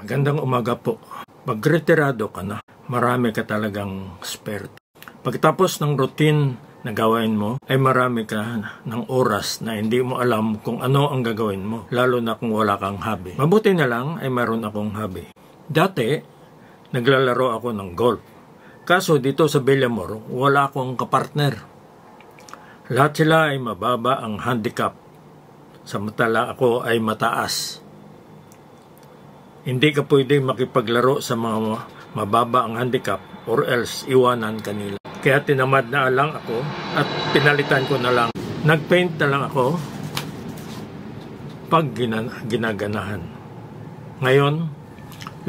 Magandang umaga po. Magretirado ka na, marami ka talagang spare. Pagkatapos ng routine na gawain mo, ay marami ka ng oras na hindi mo alam kung ano ang gagawin mo, lalo na kung wala kang hobby. Mabuti na lang ay mayroon akong hobby. Dati, naglalaro ako ng golf. Kaso dito sa Villamor, wala akong kapartner. Lahat sila ay mababa ang handicap. Samantala ako ay mataas. Hindi ka pwedeng makipaglaro sa mga mababa ang handicap or else iwanan kanila. Kaya tinamad na lang ako at pinalitan ko na lang. Nagpaint na lang ako pag ginaganahan. Ngayon,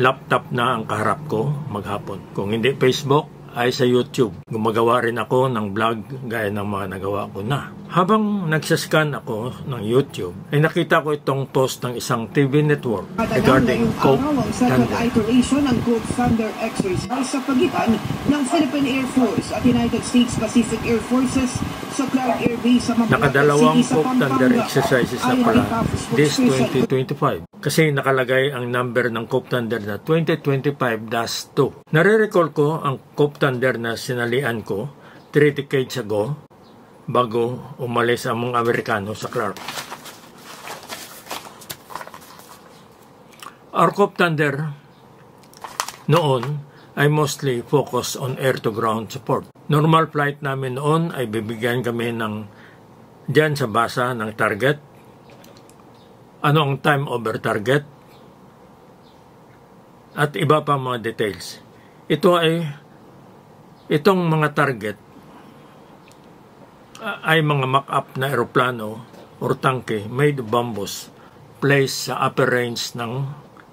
laptop na ang kaharap ko maghapon. Kung hindi Facebook, ay sa YouTube. Gumagawa rin ako ng vlog gaya ng mga nagawa ko na. Habang nagsascan ako ng YouTube, ay nakita ko itong post ng isang TV network regarding Cope Thunder. Iteration ng Cope Thunder exercise sa pagitan ng Philippine Air Force at United States Pacific Air Forces sa Clark Air Base sa Mapalapa Nakadalawang City sa Cope Thunder Pampanga. exercises na pala this 2025. Kasi nakalagay ang number ng Cope Thunder na 2025-2. Nare-recall ko ang Cope Thunder na sinalian ko 3 decades ago bago umalis ang mga Amerikano sa Clark. Our Cope Thunder noon ay mostly focused on air-to-ground support. Normal flight namin noon ay bibigyan kami ng diyan sa basa ng target. Ano ang time over target? At iba pa mga details. Itong mga target ay mga mock-up na aeroplano or tangke made of bamboos placed sa upper range ng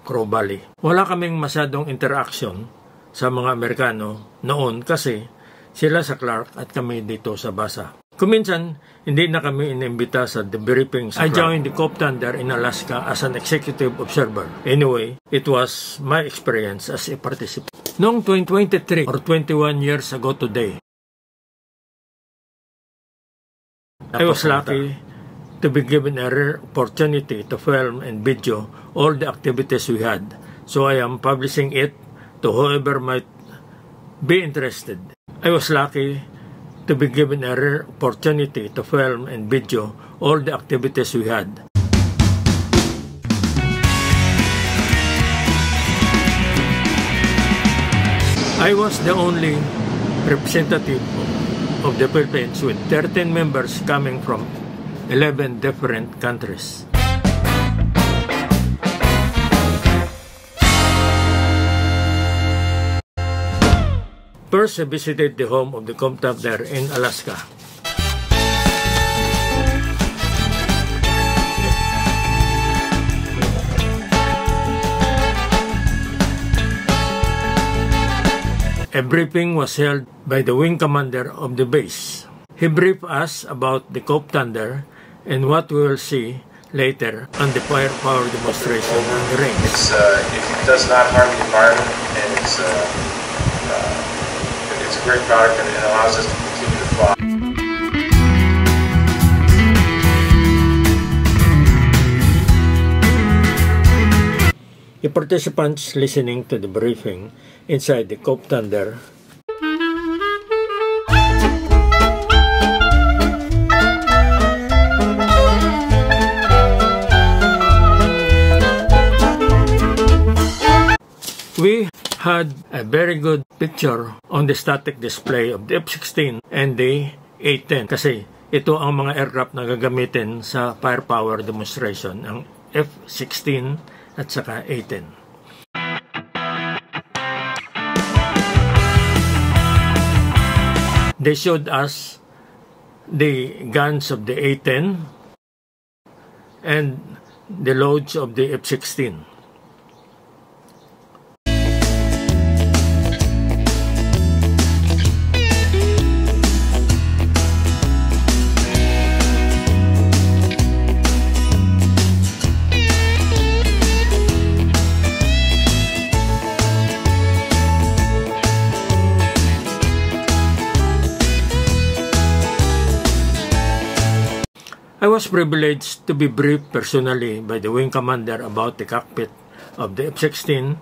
Crow Valley. Wala kaming masyadong interaction sa mga Amerikano noon kasi sila sa Clark at kami dito sa basa. Kuminsan, hindi na kami inimbita sa debriefing sa Clark. I joined the Cope Thunder in Alaska as an executive observer. Anyway, it was my experience as a participant. Noong 2023 or 21 years ago today, I was lucky to be given a rare opportunity to film and video all the activities we had. So I am publishing it to whoever might be interested. I was lucky to be given a rare opportunity to film and video all the activities we had. I was the only representative of the Philippines with 13 members coming from 11 different countries. First, I visited the home of the Cope Thunder in Alaska. A briefing was held by the wing commander of the base. He briefed us about the Cope Thunder and what we will see later on the firepower demonstration on the range. It does not harm the environment, and it's a great product, and it allows us to continue to fly. The participants listening to the briefing inside the Cope Thunder we had a very good picture on the static display of the F-16 and the A-10 kasi ito ang mga aircraft na gagamitin sa firepower demonstration, ang F-16 at saka A-10. They showed us the guns of the A-10 and the loads of the F-16. I was privileged to be briefed personally by the wing commander about the cockpit of the F-16,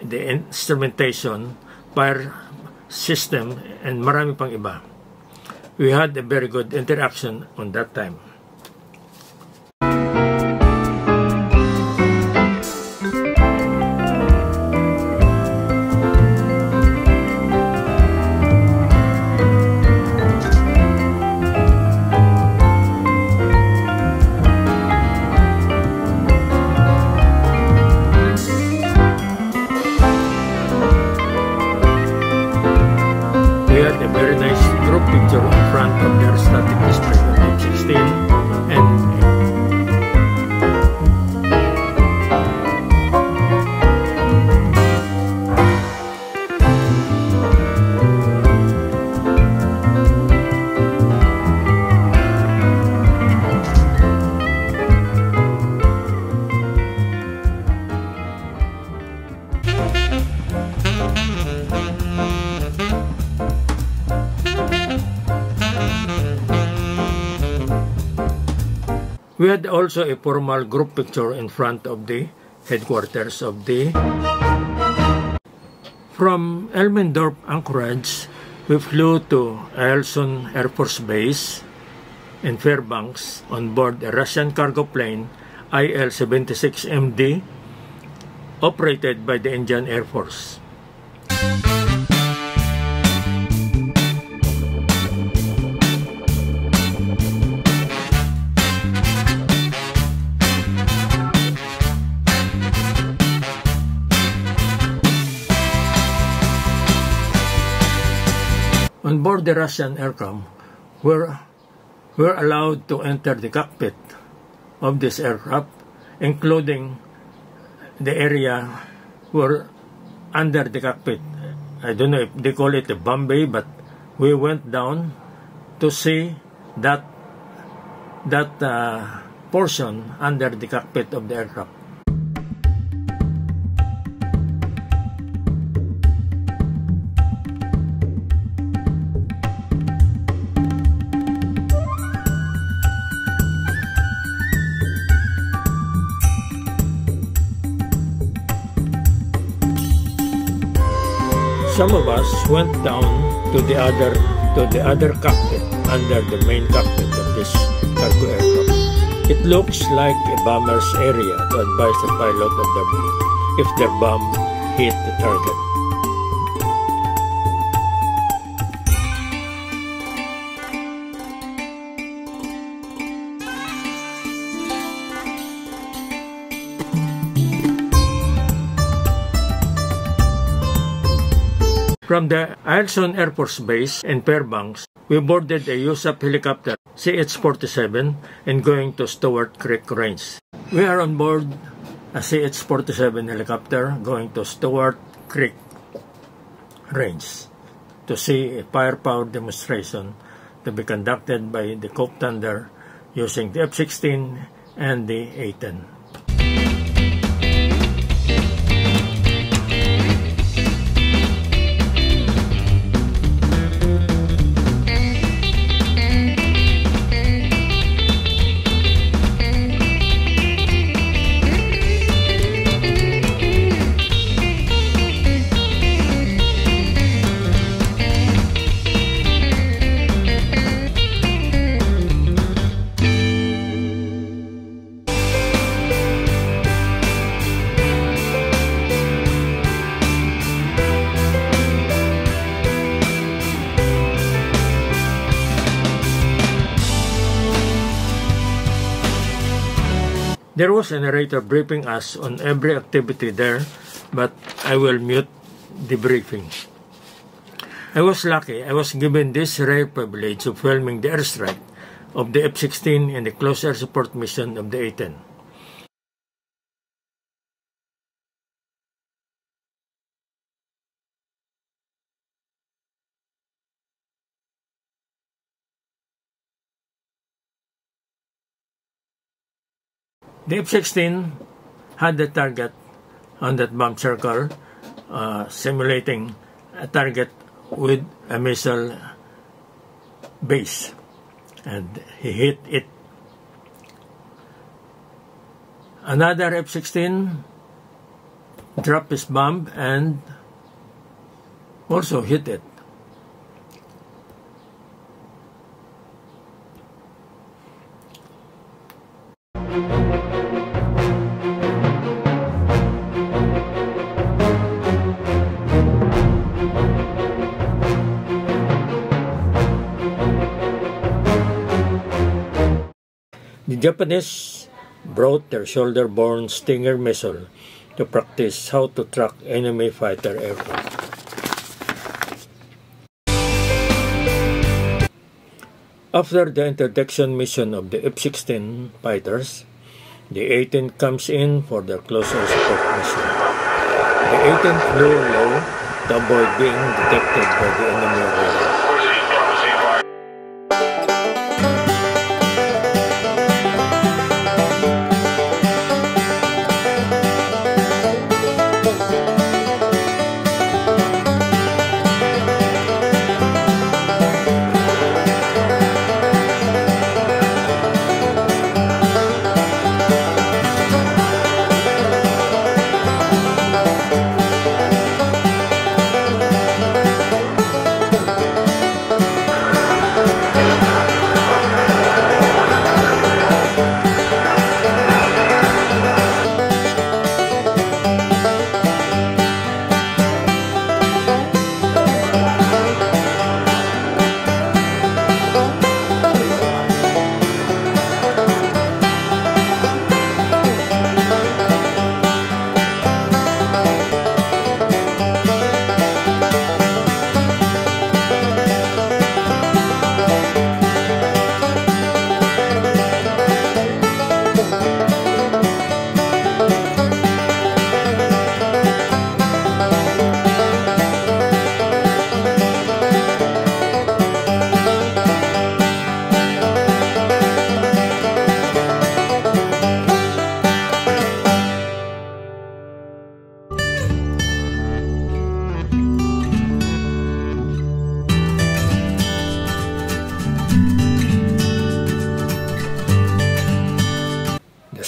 the instrumentation, fire system, and marami pang iba. We had a very good interaction on that time. Picture in front of their static display of F-16 and we had also a formal group picture in front of the headquarters of the... From Elmendorf Anchorage, we flew to Eielson Air Force Base in Fairbanks on board a Russian cargo plane IL-76MD operated by the Indian Air Force. On board the Russian aircraft, we're allowed to enter the cockpit of this aircraft, including the area where under the cockpit. I don't know if they call it a Bombay, but we went down to see that portion under the cockpit of the aircraft. Some of us went down to the other cockpit under the main cockpit of this cargo aircraft. It looks like a bomber's area to advise the pilot of if their bomb hit the target. From the Eielson Air Force Base in Fairbanks, we boarded a USAF helicopter CH-47 and going to Stewart Creek Range. We are on board a CH-47 helicopter going to Stewart Creek Range to see a firepower demonstration to be conducted by the Coke Thunder using the F-16 and the A-10. There was a narrator briefing us on every activity there, but I will mute the briefing. I was lucky. I was given this rare privilege of filming the airstrike of the F-16 and the close air support mission of the A-10. The F-16 had the target on that bomb circle, simulating a target with a missile base, and he hit it. Another F-16 drop his bomb and also hit it. The Japanese brought their shoulder-borne Stinger missile to practice how to track enemy fighter aircraft. After the interdiction mission of the F-16 fighters, the A-10 comes in for their closer support mission. The A-10 flew low to avoid being detected by the enemy radar.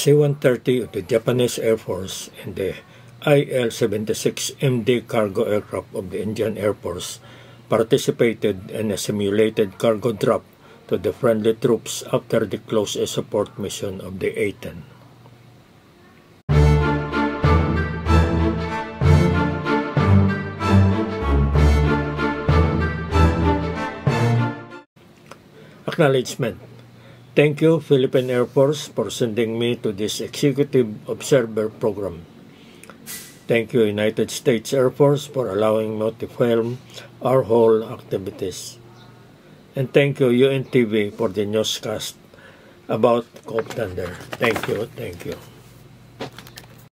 C-130 of the Japanese Air Force and the IL-76MD cargo aircraft of the Indian Air Force participated in a simulated cargo drop to the friendly troops after the close air support mission of the A-10. Acknowledgement. Thank you, Philippine Air Force, for sending me to this Executive Observer program. Thank you, United States Air Force, for allowing me to film our whole activities. And thank you, UNTV, for the newscast about Cope Thunder. Thank you, thank you.